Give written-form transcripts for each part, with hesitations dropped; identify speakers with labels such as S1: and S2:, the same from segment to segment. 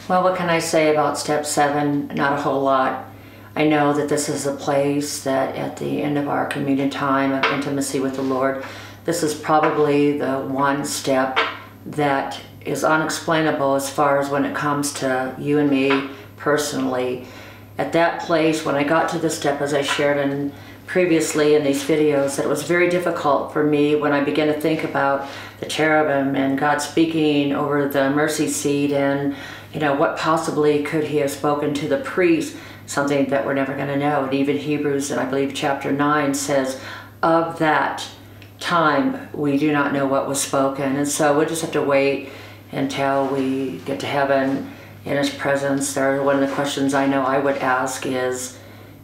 S1: Well, what can I say about step 7? Not a whole lot. I know that this is a place that at the end of our communion time of intimacy with the Lord, this is probably the one step that is unexplainable as far as when it comes to you and me personally. At that place, when I got to this step, as I shared previously in these videos, that it was very difficult for me when I began to think about the cherubim and God speaking over the mercy seat, and what possibly could he have spoken to the priest, something that we're never going to know. And even Hebrews, and I believe chapter 9 says, of that time we do not know what was spoken. And so we'll just have to wait until we get to heaven in his presence. One of the questions I know I would ask is,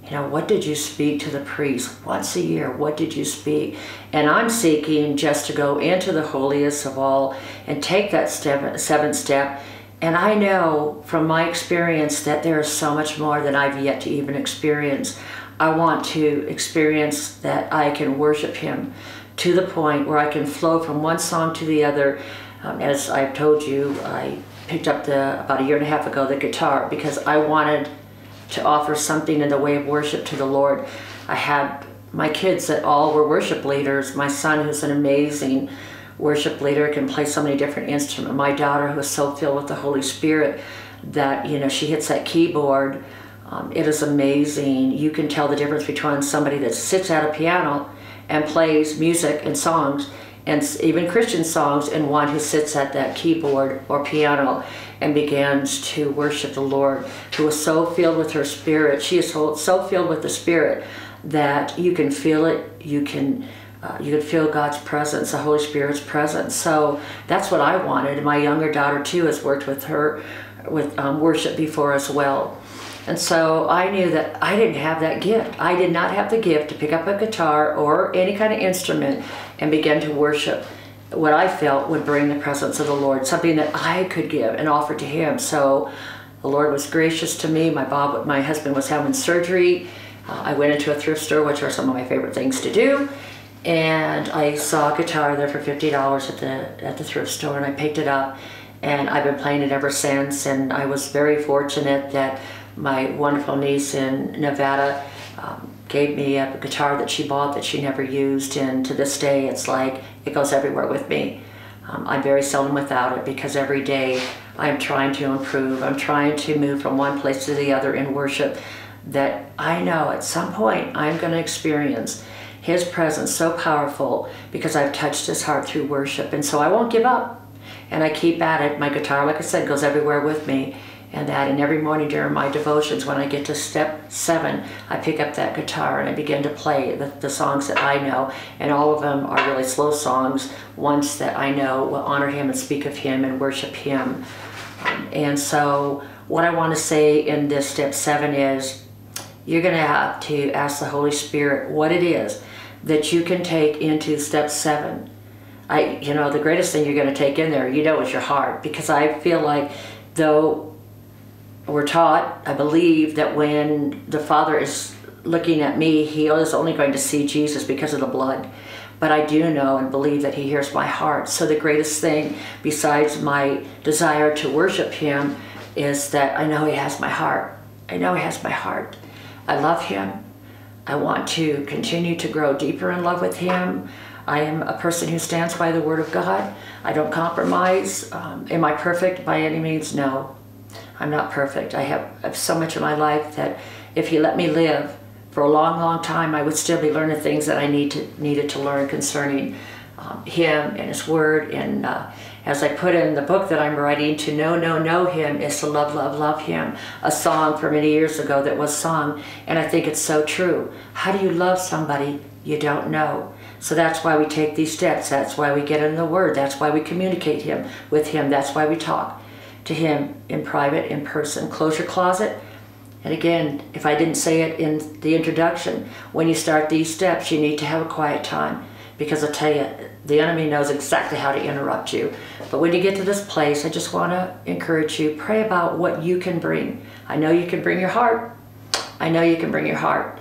S1: what did you speak to the priest? Once a year, what did you speak? And I'm seeking just to go into the holiest of all and take that seventh step. And I know from my experience that there is so much more than I've yet to even experience. I want to experience that I can worship him to the point where I can flow from one song to the other. As I've told you, I picked up about a year and a half ago the guitar because I wanted to offer something in the way of worship to the Lord. I had my kids that all were worship leaders. My son, who's an amazing worship leader, can play so many different instruments. My daughter, who is so filled with the Holy Spirit that she hits that keyboard. It is amazing. You can tell the difference between somebody that sits at a piano and plays music and songs, and even Christian songs, and one who sits at that keyboard or piano and begins to worship the Lord, who is so filled with her Spirit. She is so filled with the Spirit that you can feel it. You can feel God's presence, the Holy Spirit's presence. So that's what I wanted. And my younger daughter too has worked with her with worship before as well. And so I knew that I didn't have that gift. I did not have the gift to pick up a guitar or any kind of instrument and begin to worship what I felt would bring the presence of the Lord, something that I could give and offer to him. So the Lord was gracious to me. My husband was having surgery. I went into a thrift store, which are some of my favorite things to do. And I saw a guitar there for $50 at the thrift store, and I picked it up, and I've been playing it ever since. And I was very fortunate that my wonderful niece in Nevada gave me a guitar that she bought that she never used, and to this day it's like it goes everywhere with me. I'm very seldom without it because every day I'm trying to improve. I'm trying to move from one place to the other in worship, that I know at some point I'm going to experience his presence so powerful because I've touched his heart through worship. And so I won't give up, and I keep at it. My guitar, like I said, goes everywhere with me. And every morning during my devotions, when I get to step 7, I pick up that guitar and I begin to play the songs that I know. And all of them are really slow songs, ones that I know will honor him and speak of him and worship him. And so what I want to say in this step 7 is, you're going to have to ask the Holy Spirit what it is that you can take into step 7. The greatest thing you're going to take in there, is your heart. Because I feel like, though we're taught, I believe, that when the Father is looking at me, he is only going to see Jesus because of the blood. But I do know and believe that he hears my heart. So the greatest thing, besides my desire to worship him, is that I know he has my heart. I know he has my heart. I love him. I want to continue to grow deeper in love with him. I am a person who stands by the Word of God. I don't compromise. Am I perfect by any means? No. I'm not perfect. I have so much in my life that if he let me live for a long, long time, I would still be learning things that I needed to learn concerning him and his word. And as I put in the book that I'm writing, to know him is to love, love, love him. A song from many years ago that was sung, and I think it's so true. How do you love somebody you don't know? So that's why we take these steps. That's why we get in the Word. That's why we communicate with him. That's why we talk to him in private, in person. Close your closet. And again, if I didn't say it in the introduction, when you start these steps, you need to have a quiet time. Because I'll tell you, the enemy knows exactly how to interrupt you. But when you get to this place, I just want to encourage you, pray about what you can bring. I know you can bring your heart. I know you can bring your heart.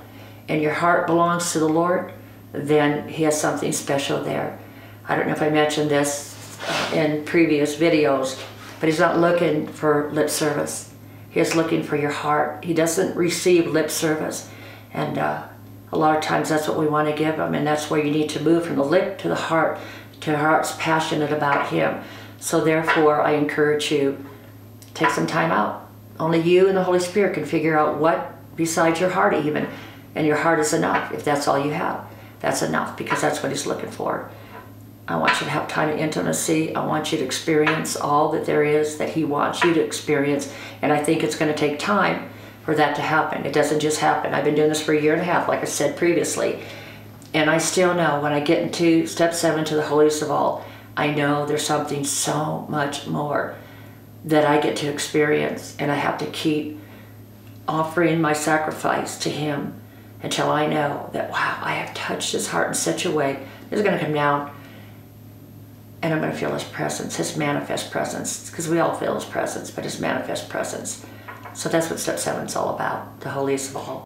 S1: And your heart belongs to the Lord, then he has something special there. I don't know if I mentioned this in previous videos, But he's not looking for lip service. He is looking for your heart. He doesn't receive lip service. And a lot of times that's what we want to give him. And that's where you need to move from the lip to the heart, to heart's passionate about him. So therefore, I encourage you, take some time out. Only you and the Holy Spirit can figure out what besides your heart even. And your heart is enough. If that's all you have, that's enough, because that's what he's looking for. I want you to have time of intimacy. I want you to experience all that there is that he wants you to experience. And I think it's going to take time for that to happen. It doesn't just happen. I've been doing this for 1.5 years, like I said previously. And I still know when I get into step 7 to the holiest of all, I know there's something so much more that I get to experience. And I have to keep offering my sacrifice to him until I know that, wow, I have touched his heart in such a way. It's going to come down. And I'm going to feel his presence, his manifest presence, because we all feel his presence, but his manifest presence. So that's what step 7 is all about, the holiest of all.